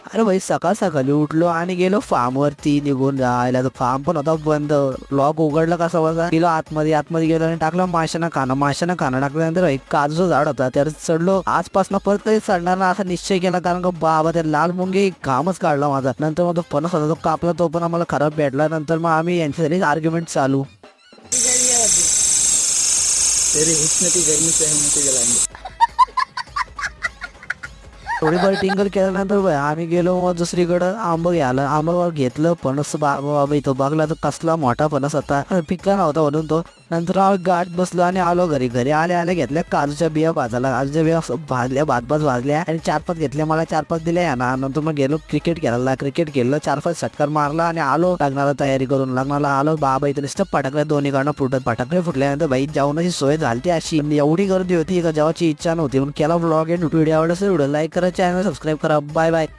अरे भाई सकाळ सकाळी उठलो आणि गेलो फार्म वरती निघून जायला. तो फार्म पण होता बंद. लॉक उघडलं कसा बसा, गेलो आतमध्ये गेलो आणि टाकलं माशानं खाणं टाकल्यानंतर एक काजूचं झाड होता त्यावर चढलो. आजपासून परत कधी चढणार ना असा निश्चय केला, कारण का बाबा त्या लाल मुंगी घामच काढला माझा. नंतर मग तो फणस होता तो कापला, तो पण आम्हाला खराब भेटला. नंतर मग आम्ही यांच्यासाठी आर्ग्युमेंट चालू. तेरी हुस्न की गर्मी से हम नीचे जलाएंगे. थोडीफार टिंगल केल्यानंतर आम्ही गेलो मग दुसरीकडं आंबं घ्यायला. आंबा घेतलं. फणस बाबा इथं बघला तर कसला मोठा फणस होता, पिकला नव्हता म्हणून तो. नंतर आम्ही गाठ बसलो आणि आलो घरी. घरी आले घेतल्या काजूच्या बिया भाजायला. काजूच्या बिया भाजल्या, भात भाजल्या आणि 4-5 घेतल्या. मला 4-5 दिल्या यांना. नंतर मग गेलो क्रिकेट खेळायला. क्रिकेट खेळलं, 4-5 षटकार मारला आणि आलो लग्नाला तयारी करून. लग्नाला आलो. बाबा इथं नुसतं फटाकल्या दोन्ही कडनं फुटत. फटाकडे फुटल्यानंतर भाई जेवणाची सोय झाली अशी. एवढी गर्दी होती का जेवायची इच्छा नव्हती. म्हणून केला व्लॉग एंड व्हिडिओ आवडला असेल व्हिडिओ लाईक करा, चॅनल सबस्क्राईब करा. Bye bye.